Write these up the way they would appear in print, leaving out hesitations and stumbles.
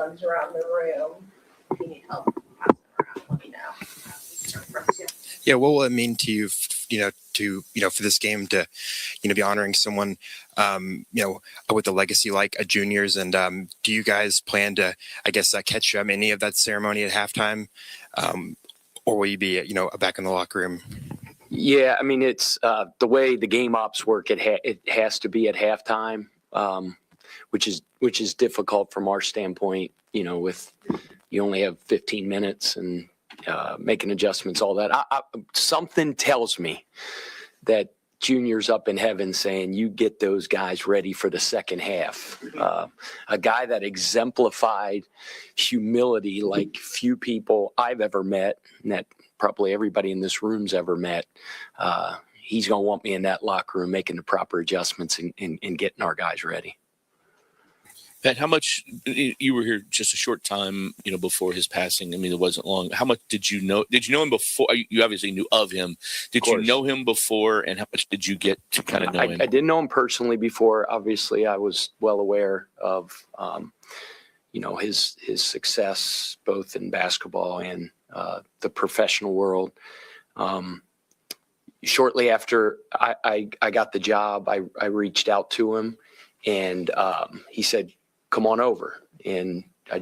runs around the room. If you need help passing around, let me know. Yeah, what will it mean to you, for this game to, be honoring someone, with a legacy like a Junior's? And do you guys plan to, catch any of that ceremony at halftime, or will you be, back in the locker room? Yeah, I mean, it's the way the game ops work. It has to be at halftime, which is difficult from our standpoint. With you only have 15 minutes and making adjustments, all that. Something tells me that Junior's up in heaven saying, you get those guys ready for the second half. A guy that exemplified humility like few people I've ever met, and that probably everybody in this room's ever met. He's going to want me in that locker room making the proper adjustments and getting our guys ready. Pat, how much, you were here just a short time, before his passing. I mean, it wasn't long. How much did you know? Did you know him before? You obviously knew of him. Did you know him before? And how much did you get to kind of know him? I didn't know him personally before. Obviously, I was well aware of, his success both in basketball and the professional world. Shortly after I got the job, I reached out to him, and he said, come on over. And I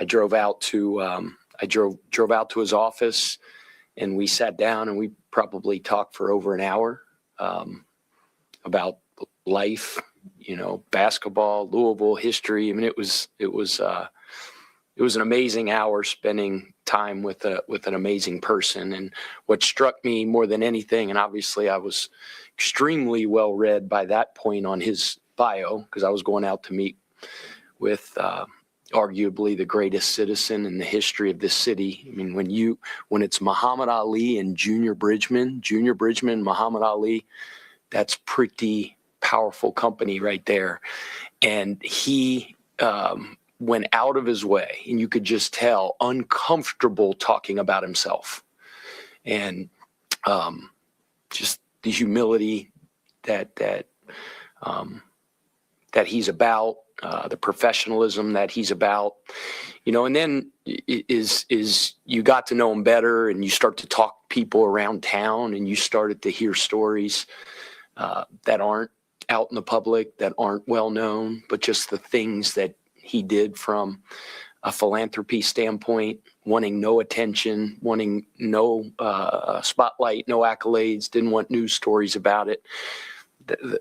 drove out to drove out to his office, and we sat down and we probably talked for over an hour about life, basketball, Louisville history. I mean, it was an amazing hour spending time with an amazing person. And what struck me more than anything, and obviously I was extremely well read by that point on his bio, because I was going out to meet with arguably the greatest citizen in the history of this city. I mean, when it's Muhammad Ali and Junior Bridgeman, Muhammad Ali, that's pretty powerful company right there. And he went out of his way, and you could just tell, uncomfortable talking about himself, and just the humility that he's about, the professionalism that he's about, and then is you got to know him better, and you start to talk to people around town, and you started to hear stories that aren't out in the public, that aren't well known, but just the things that he did from a philanthropy standpoint, wanting no attention, wanting no spotlight, no accolades, didn't want news stories about it.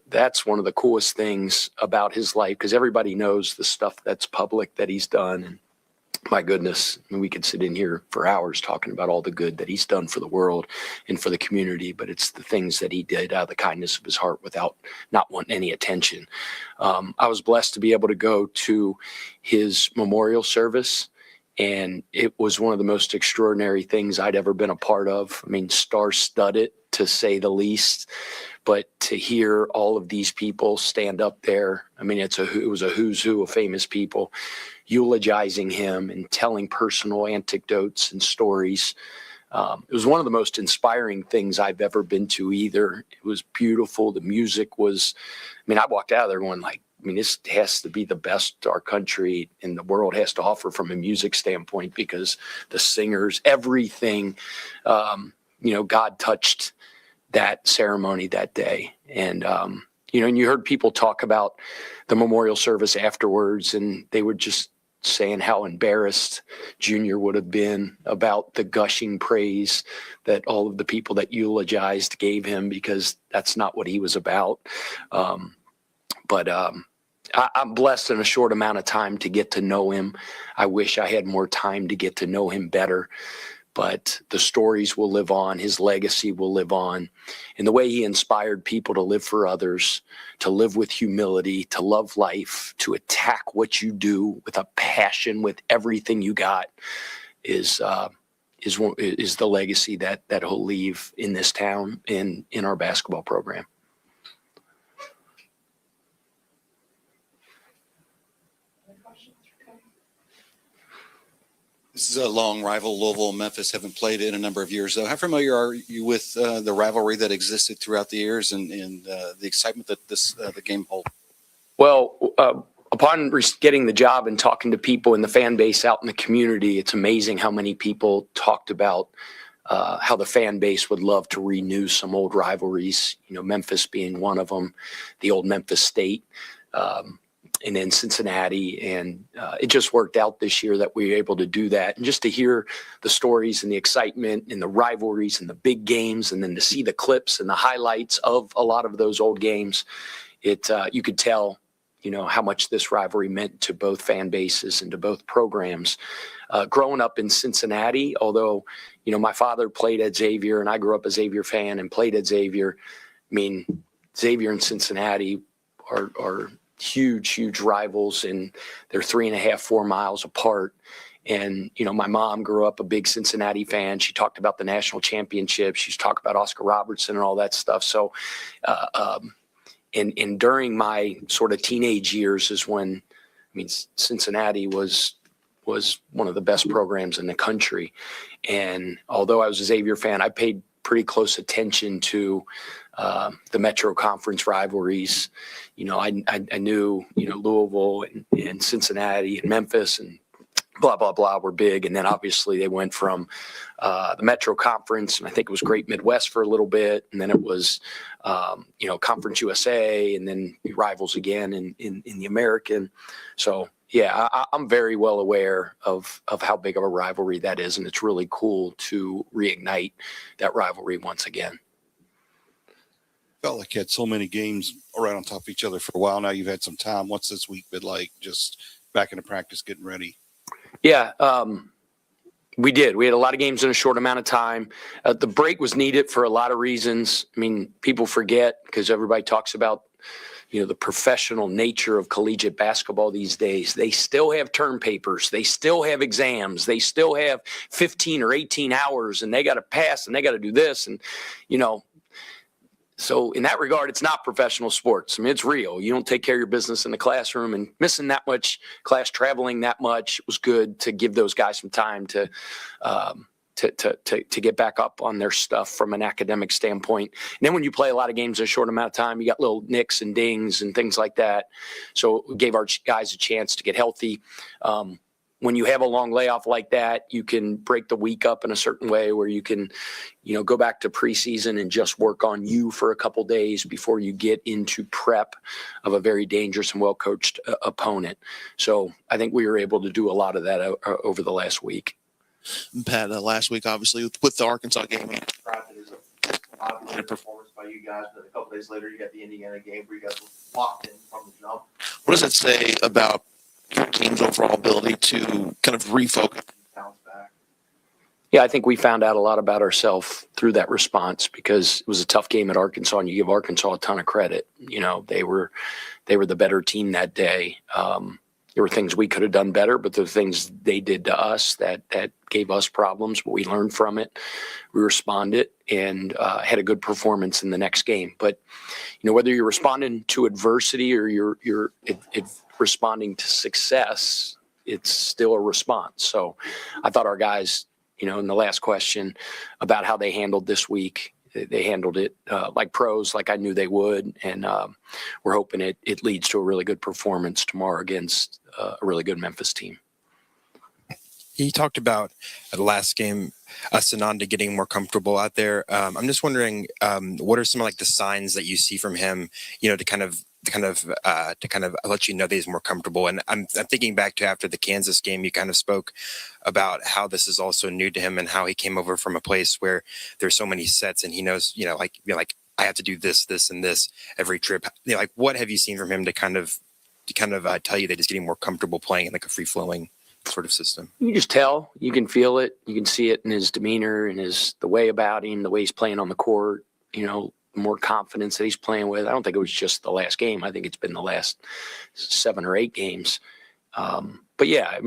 That's one of the coolest things about his life, because everybody knows the stuff that's public that he's done. And my goodness, I mean, we could sit in here for hours talking about all the good that he's done for the world and for the community, but it's the things that he did out of the kindness of his heart without not wanting any attention. I was blessed to be able to go to his memorial service, and it was one of the most extraordinary things I'd ever been a part of. I mean, star-studded, to say the least. But to hear all of these people stand up there, I mean, it was a who's who of famous people eulogizing him and telling personal anecdotes and stories. It was one of the most inspiring things I've ever been to either. It was beautiful. The music was, I mean, I walked out of there going like, I mean, this has to be the best our country and the world has to offer from a music standpoint, because the singers, everything, God touched that ceremony that day. And, and you heard people talk about the memorial service afterwards, and they were just saying how embarrassed Junior would have been about the gushing praise that all of the people that eulogized gave him, because that's not what he was about. But I'm blessed in a short amount of time to get to know him. I wish I had more time to get to know him better. But the stories will live on, his legacy will live on, and the way he inspired people to live for others, to live with humility, to love life, to attack what you do with a passion, with everything you got, is the legacy that he'll leave in this town and in our basketball program. This is a long rival. Louisville and Memphis haven't played in a number of years, though. How familiar are you with the rivalry that existed throughout the years and the excitement that the game holds? Well, I'll upon getting the job and talking to people in the fan base out in the community, it's amazing how many people talked about how the fan base would love to renew some old rivalries, Memphis being one of them, the old Memphis State, and then Cincinnati. And it just worked out this year that we were able to do that. And just to hear the stories and the excitement and the rivalries and the big games, and then to see the clips and the highlights of a lot of those old games, you could tell, how much this rivalry meant to both fan bases and to both programs. Growing up in Cincinnati, although, my father played at Xavier and I grew up a Xavier fan and played at Xavier. I mean, Xavier and Cincinnati are huge, huge rivals, and they're 3.5, 4 miles apart. And, my mom grew up a big Cincinnati fan. She talked about the national championship. She's talked about Oscar Robertson and all that stuff. So, and during my sort of teenage years is when, Cincinnati was one of the best programs in the country. And although I was a Xavier fan, I paid pretty close attention to the Metro Conference rivalries. I knew, Louisville and Cincinnati and Memphis and blah, blah, blah were big. And then obviously they went from the Metro Conference, and I think it was Great Midwest for a little bit. And then it was, Conference USA, and then rivals again in the American. So, yeah, I'm very well aware of how big of a rivalry that is. And it's really cool to reignite that rivalry once again. Felt like you had so many games right on top of each other for a while. Now you've had some time. What's this week been like, just back into practice, getting ready? Yeah, we did. We had a lot of games in a short amount of time. The break was needed for a lot of reasons. People forget because everybody talks about, the professional nature of collegiate basketball these days. They still have term papers. They still have exams. They still have 15 or 18 hours, and they got to pass, and they got to do this. And, so in that regard, it's not professional sports. It's real. You don't take care of your business in the classroom, and missing that much class, traveling that much, it was good to give those guys some time to get back up on their stuff from an academic standpoint. And then when you play a lot of games in a short amount of time, you got little nicks and dings and things like that. So we gave our guys a chance to get healthy. When you have a long layoff like that, you can break the week up in a certain way where you can, go back to preseason and just work on you for a couple days before you get into prep of a very dangerous and well-coached opponent. So I think we were able to do a lot of that over the last week. Pat, last week, obviously, with the Arkansas game, described it as a dominated performance by you guys, but a couple days later, you got the Indiana game where you guys were locked in from the jump. what does that say about your team's overall ability to kind of refocus? Bounce back. Yeah, I think we found out a lot about ourselves through that response because it was a tough game at Arkansas, and you give Arkansas a ton of credit. They were the better team that day. There were things we could have done better, but there were things they did to us that gave us problems, but we learned from it. We responded and had a good performance in the next game. But, whether you're responding to adversity or you're responding to success, it's still a response. So I thought our guys, in the last question about how they handled this week, they handled it like pros, like I knew they would. And we're hoping it leads to a really good performance tomorrow against a really good Memphis team. He talked about the last game, Sananda getting more comfortable out there. I'm just wondering, what are some of the signs that you see from him, to kind of let you know that he's more comfortable. And I'm thinking back to after the Kansas game, you kind of spoke about how this is also new to him and how he came over from a place where there's so many sets and he knows, I have to do this, this, and this every trip. What have you seen from him to kind of tell you that he's getting more comfortable playing in a free flowing sort of system? You just tell, you can feel it, you can see it in his demeanor and the way about him, the way he's playing on the court, more confidence that he's playing with. I don't think it was just the last game. I think it's been the last 7 or 8 games. But yeah,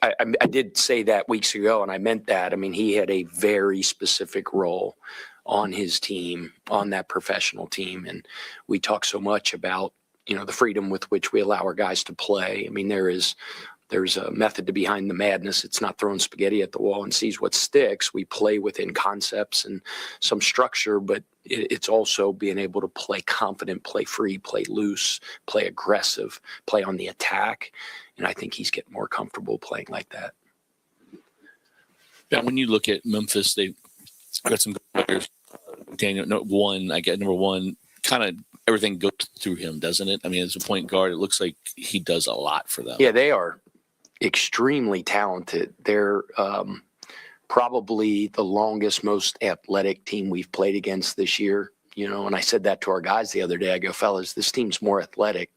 I did say that weeks ago, and I meant that. He had a very specific role on his team, on that professional team. And we talk so much about, the freedom with which we allow our guys to play. There is there's a method to behind the madness. It's not throwing spaghetti at the wall and sees what sticks. We play within concepts and some structure, but it's also being able to play confident, play free, play loose, play aggressive, play on the attack. And I think he's getting more comfortable playing like that. Yeah, when you look at Memphis, they've got some good players. Daniel, number one, kind of everything goes through him, doesn't it? I mean, as a point guard, it looks like he does a lot for them. Yeah, they are extremely talented. They're probably the longest, most athletic team we've played against this year. You know, and I said that to our guys the other day. I go, fellas, this team's more athletic,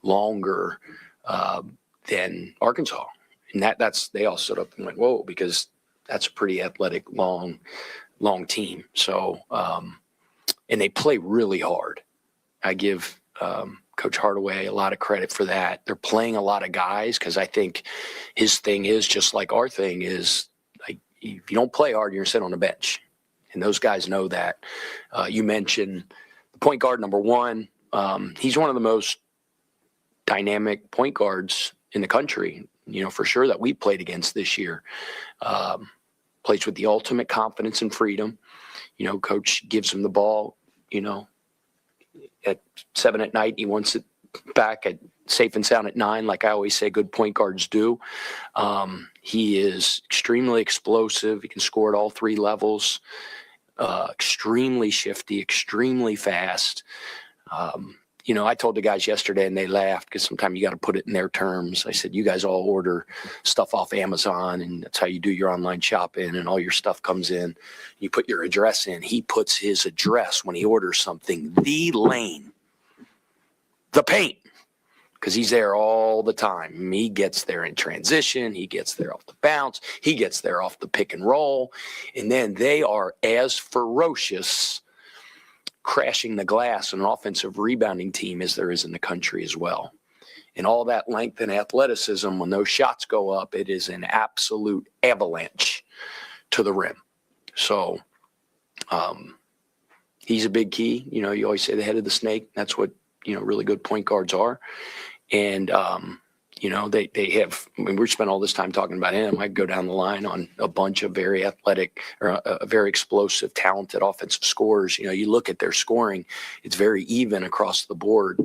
longer than Arkansas. And they all stood up and went, whoa, because that's a pretty athletic, long team. So, and they play really hard. I give Coach Hardaway a lot of credit for that. They're playing a lot of guys because I think his thing is just like our thing is, like, if you don't play hard, you're going to sit on the bench. And those guys know that. You mentioned the point guard number one. He's one of the most dynamic point guards in the country, you know, for sure, that we played against this year. Plays with the ultimate confidence and freedom. You know, coach gives him the ball, you know, at 7 at night. He wants it back at safe and sound at 9, like I always say good point guards do. He is extremely explosive. He can score at all 3 levels. Extremely shifty, extremely fast. You know, I told the guys yesterday and they laughed because sometimes you got to put it in their terms. I said, you guys all order stuff off Amazon and that's how you do your online shopping and all your stuff comes in. You put your address in. He puts his address when he orders something, the lane, the paint, because he's there all the time. He gets there in transition. He gets there off the bounce. He gets there off the pick and roll. And then they are as ferocious crashing the glass, an offensive rebounding team as there is in the country as well. And all that length and athleticism, when those shots go up, it is an absolute avalanche to the rim. So he's a big key. You know, you always say the head of the snake. That's what, you know, really good point guards are. And, you know, they have, I mean, we spent all this time talking about him. I could go down the line on a bunch of very athletic or very explosive, talented offensive scorers. You know, you look at their scoring, it's very even across the board.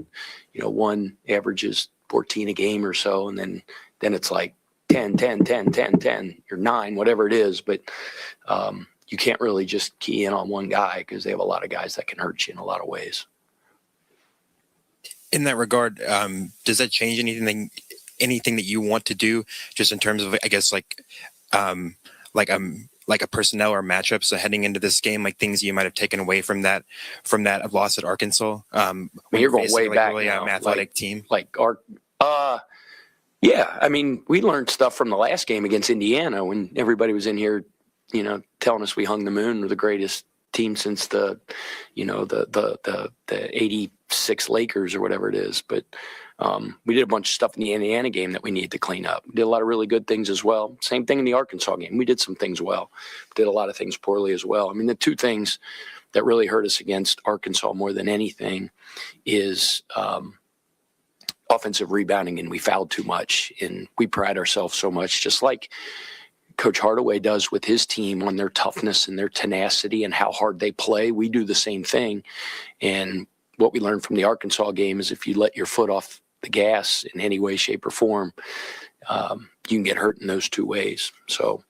You know, one averages 14 a game or so, and then it's like 10, 10, 10, 10, 10, or 9, whatever it is. But you can't really just key in on one guy because they have a lot of guys that can hurt you in a lot of ways. In that regard, does that change anything that you want to do, just in terms of, I guess, like a personnel or matchup? So heading into this game, like things you might have taken away from that loss at Arkansas. I mean, you're going way back really now. Athletic team. Yeah. I mean, we learned stuff from the last game against Indiana when everybody was in here, you know, telling us we hung the moon. We're the greatest team since the 86 Lakers or whatever it is. But we did a bunch of stuff in the Indiana game that we needed to clean up. We did a lot of really good things as well. Same thing in the Arkansas game. We did some things well, did a lot of things poorly as well. I mean, the two things that really hurt us against Arkansas more than anything is offensive rebounding, and we fouled too much. And we pride ourselves so much, just like Coach Hardaway does with his team, on their toughness and their tenacity and how hard they play. We do the same thing. And what we learned from the Arkansas game is if you let your foot off the gas in any way, shape, or form, you can get hurt in those two ways. So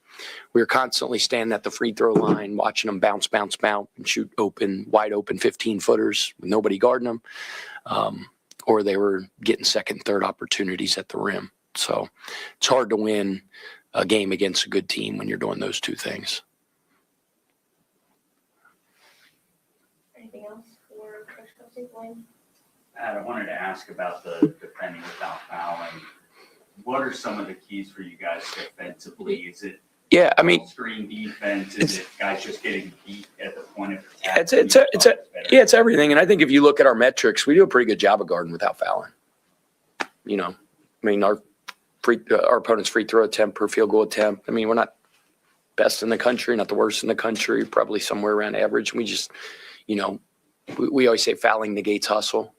we were constantly standing at the free throw line, watching them bounce, and shoot wide open 15-footers with nobody guarding them. Or they were getting second, third opportunities at the rim. So it's hard to win a game against a good team when you're doing those two things. Anything else for Coach Kelsey? Blaine? Pat, I wanted to ask about the defending without fouling. What are some of the keys for you guys defensively? Is it screen defense? Is it guys just getting beat at the point of attack? It's everything. And I think if you look at our metrics, we do a pretty good job of guarding without fouling. You know, I mean, our opponent's free throw attempt per field goal attempt. I mean, we're not best in the country, not the worst in the country, probably somewhere around average. We just, you know, we always say fouling negates hustle.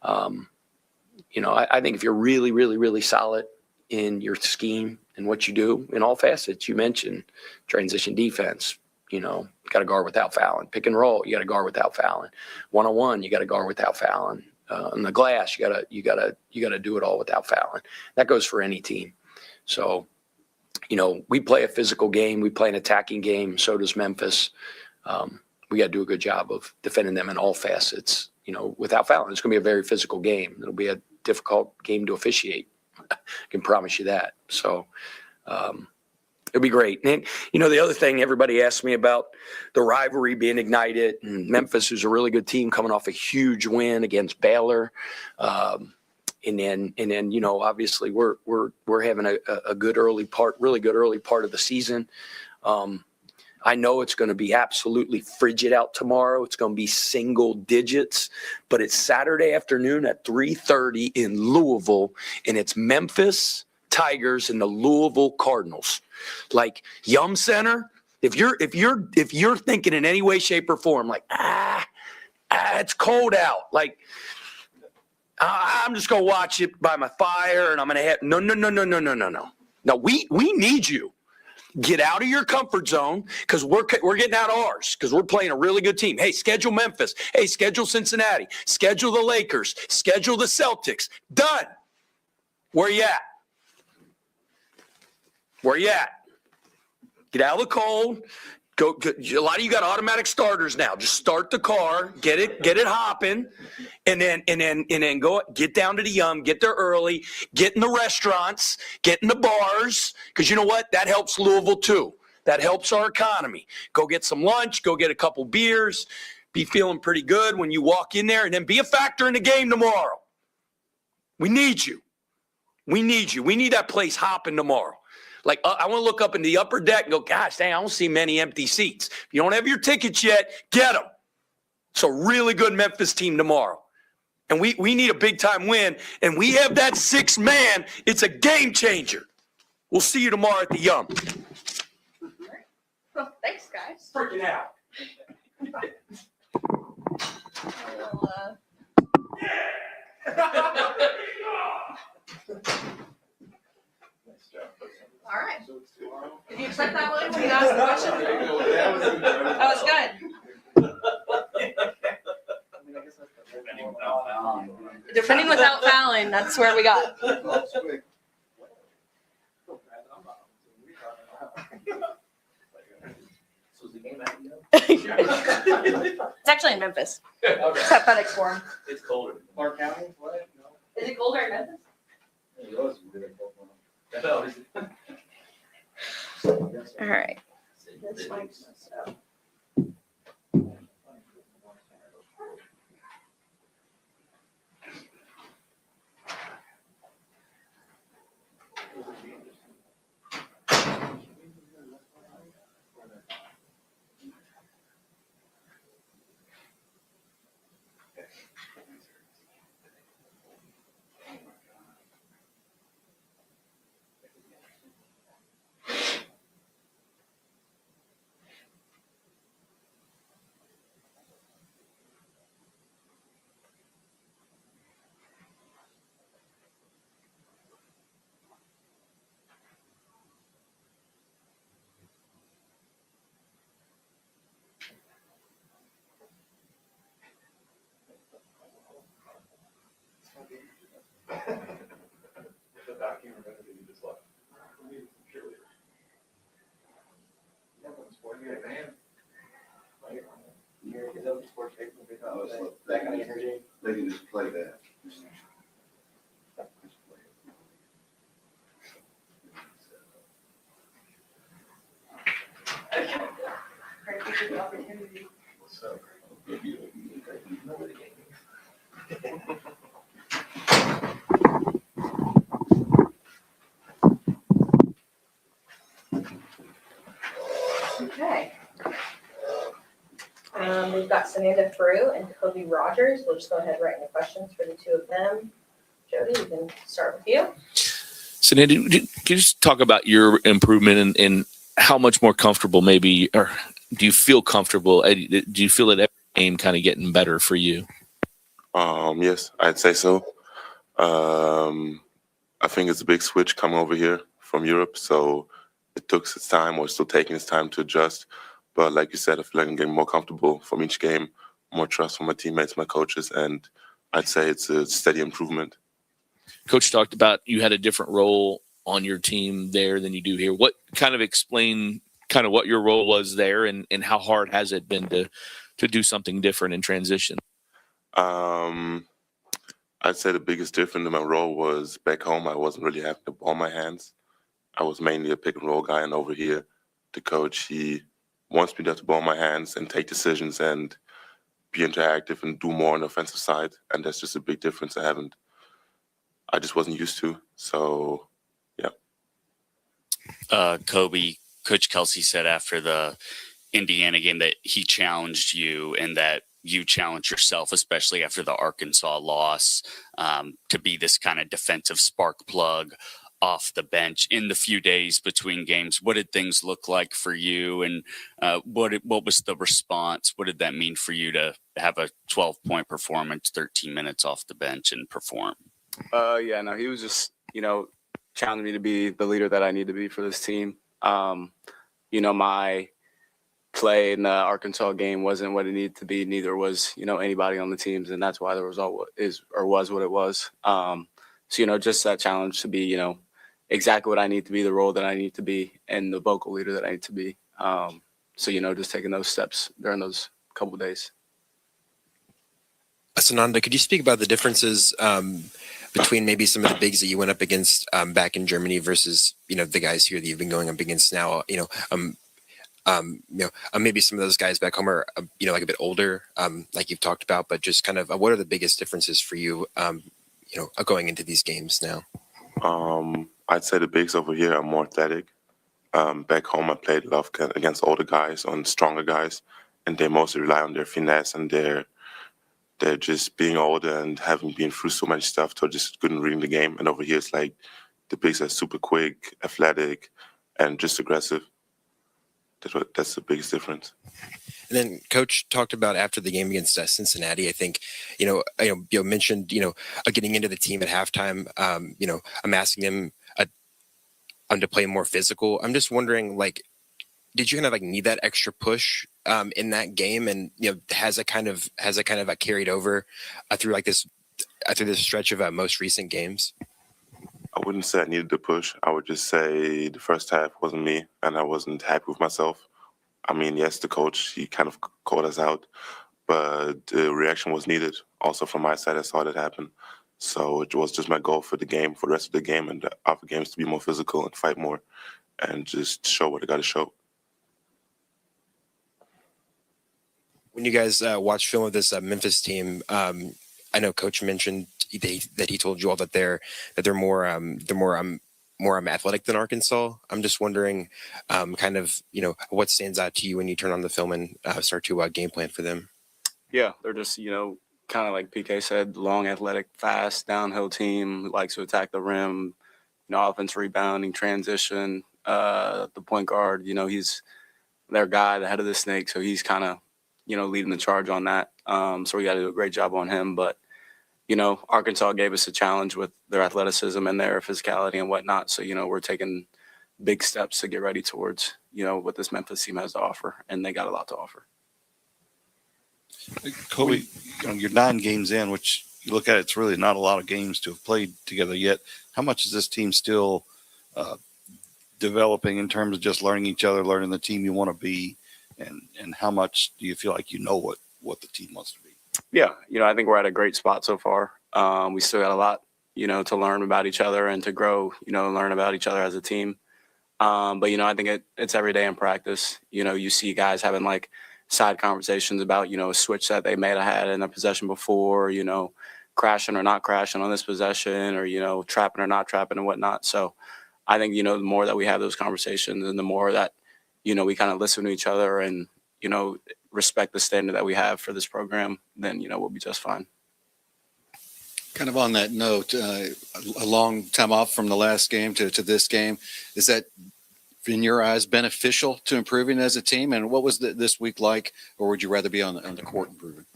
You know, I think if you're really, really, really solid in your scheme and what you do in all facets. You mentioned transition defense. You know, you got to guard without fouling. Pick and roll, you got to guard without fouling. 1-on-1, you got to guard without fouling. On the glass, you gotta do it all without fouling. That goes for any team. So, you know, we play a physical game. We play an attacking game. So does Memphis. We got to do a good job of defending them in all facets, you know, without fouling. It's going to be a very physical game. It'll be a difficult game to officiate. I can promise you that. So it'll be great. And, you know, the other thing everybody asked me about, the rivalry being ignited, and Memphis, who's a really good team coming off a huge win against Baylor. And then, you know, obviously we're having a good early part, really good early part of the season. I know it's going to be absolutely frigid out tomorrow. It's going to be single digits, but it's Saturday afternoon at 3:30 in Louisville, and it's Memphis Tigers and the Louisville Cardinals. Like Yum Center, if you're thinking in any way, shape, or form, like it's cold out, like I'm just gonna watch it by my fire, and I'm gonna have no. No, we need you. Get out of your comfort zone, because we're getting out of ours, because we're playing a really good team. Hey, schedule Memphis. Hey, schedule Cincinnati. Schedule the Lakers. Schedule the Celtics. Done. Where you at? Where you at? Get out of the cold. Go. A lot of you got automatic starters now. Just start the car, get it hopping, and then go get down to the Yum, get there early, get in the restaurants, get in the bars, because you know what? That helps Louisville too. That helps our economy. Go get some lunch, go get a couple beers, be feeling pretty good when you walk in there, and then be a factor in the game tomorrow. We need you. We need you. We need that place hopping tomorrow. Like, I want to look up in the upper deck and go, gosh, dang, I don't see many empty seats. If you don't have your tickets yet, get them. It's a really good Memphis team tomorrow. And we need a big-time win, and we have that sixth man. It's a game changer. We'll see you tomorrow at the Yum. Well, thanks, guys. Freaking out. All right. Did you expect that one when you asked the question? That was good. Defending without fouling, that's where we got. It's actually in Memphis. It's at FedEx Forum. It's colder. Clark County, what? No. Is it colder in Memphis? It was. All right. This mic's messed up. They can just play that. What's up? Okay. We've got Samantha Frew and Kobe Rogers. We'll just go ahead and write any questions for the two of them. Jody, we can start with you. So, Nandy, can you just talk about your improvement and how much more comfortable maybe, or do you feel comfortable? Do you feel that every game kind of getting better for you? Yes, I'd say so. I think it's a big switch coming over here from Europe, so it took its time, or still taking its time to adjust. But like you said, I feel like I'm getting more comfortable from each game, more trust from my teammates, my coaches, and I'd say it's a steady improvement. Coach talked about you had a different role on your team there than you do here. What kind of explain kind of what your role was there, and how hard has it been to do something different in transition? I'd say the biggest difference in my role was back home, I wasn't really having the ball in my hands. I was mainly a pick and roll guy, and over here, the coach, he wants me to have the ball in my hands and take decisions and be interactive and do more on the offensive side. And that's just a big difference I just wasn't used to. So, yeah. Kobe, Coach Kelsey said after the Indiana game that he challenged you and that you challenged yourself, especially after the Arkansas loss, to be this kind of defensive spark plug off the bench in the few days between games. What did things look like for you, and what was the response? What did that mean for you to have a 12-point performance, 13 minutes off the bench, and perform? Yeah, no, he was just, challenging me to be the leader that I need to be for this team. My play in the Arkansas game wasn't what it needed to be. Neither was, anybody on the teams, and that's why the result was what it was. So, just that challenge to be, exactly what I need to be, the role that I need to be, and the vocal leader that I need to be. So, just taking those steps during those couple of days. Sananda, could you speak about the differences between maybe some of the bigs that you went up against back in Germany versus, the guys here that you've been going up against now? Maybe some of those guys back home are, like a bit older, like you've talked about, but just kind of what are the biggest differences for you, going into these games now? I'd say the bigs over here are more athletic. Back home, I played a lot against older guys, on stronger guys, and they mostly rely on their finesse and they're just being older and having been through so much stuff, so just good in reading the game. And over here, it's like the bigs are super quick, athletic, and just aggressive. That's the biggest difference. And then Coach talked about after the game against Cincinnati, I think, mentioned, getting into the team at halftime. I'm asking them to play more physical. I'm just wondering, did you kind of need that extra push in that game, and has it kind of carried over through this stretch of most recent games? I wouldn't say I needed the push. I would just say the first half wasn't me, and I wasn't happy with myself. I mean, yes, the coach, he kind of called us out, but the reaction was needed. Also from my side, I saw that happen. So it was just my goal for the game, for the rest of the game and the other games, to be more physical and fight more and just show what I got to show. When you guys watch film of this Memphis team, I know Coach mentioned that he told you all that they're more athletic than Arkansas. I'm just wondering, what stands out to you when you turn on the film and start to game plan for them. Yeah, they're just kind of like PK said, long, athletic, fast, downhill team who likes to attack the rim. Offense, rebounding, transition. The point guard, he's their guy, the head of the snake, so he's kind of leading the charge on that. So we got to do a great job on him. But, Arkansas gave us a challenge with their athleticism and their physicality and whatnot. So, we're taking big steps to get ready towards, what this Memphis team has to offer. And they got a lot to offer. Kobe, you're 9 games in, which you look at, it's really not a lot of games to have played together yet. How much is this team still developing in terms of just learning each other, learning the team you want to be? And how much do you feel like what the team wants to be? Yeah, I think we're at a great spot so far. We still got a lot, to learn about each other and to grow, learn about each other as a team. But, I think it's every day in practice. You see guys having side conversations about, a switch that they may have had in a possession before, crashing or not crashing on this possession or, trapping or not trapping and whatnot. So I think, the more that we have those conversations and the more that, we kind of listen to each other and, respect the standard that we have for this program, then, we'll be just fine. Kind of on that note, a long time off from the last game to this game, is that in your eyes beneficial to improving as a team? And what was this week like, or would you rather be on the court improving?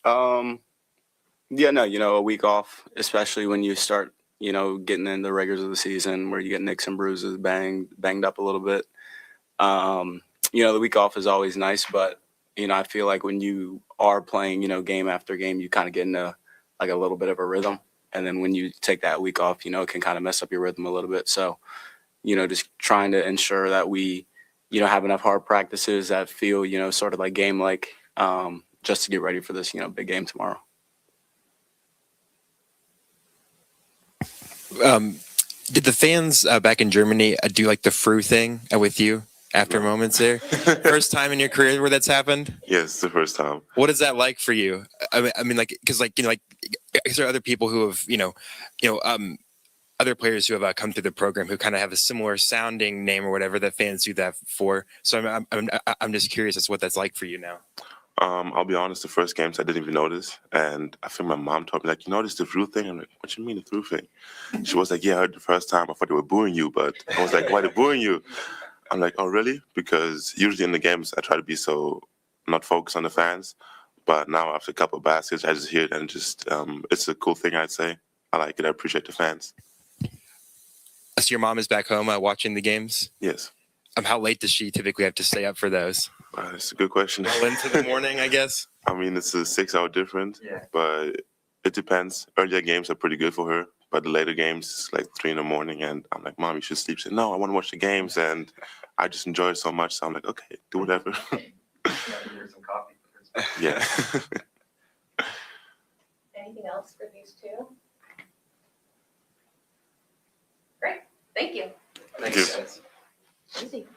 Yeah, no, a week off, especially when you start, you know, getting in the regulars of the season where you get nicks and bruises, banged up a little bit. You know, the week off is always nice, but, you know, I feel like when you are playing, you know, game after game, you kind of get into like a little bit of a rhythm. And then when you take that week off, you know, it can kind of mess up your rhythm a little bit. So, you know, just trying to ensure that we, you know, have enough hard practices that feel, you know, sort of like game-like, just to get ready for this, you know, big game tomorrow. Did the fans back in Germany do like the Fru thing with you after moments there? First time in your career where that's happened? Yes, the first time. What is that like for you? I mean, like, because like, you know, like, is there other people who have, other players who have come through the program who kind of have a similar sounding name or whatever that fans do that for? So I'm just curious as to what that's like for you now. I'll be honest, the first games I didn't even notice. And I think my mom told me, like, you noticed the Fru thing? I'm like, what you mean the Fru thing? She was like, yeah, I heard the first time. I thought they were booing you, but I was like, why they booing you? I'm like, oh, really? Because usually in the games, I try to be so not focused on the fans. But now after a couple of baskets, I just hear it and just, it's a cool thing, I'd say. I like it. I appreciate the fans. So your mom is back home watching the games? Yes. How late does she typically have to stay up for those? That's a good question. Well into the morning, I guess. I mean, it's a 6-hour difference, but it depends. Earlier games are pretty good for her, but the later games, it's like 3 a.m, and I'm like, Mom, you should sleep. She said, no, I want to watch the games, and I just enjoy it so much. So I'm like, okay, do whatever. Here's some coffee. Yeah. Anything else for these two? Great, thank you. Thank you. Easy.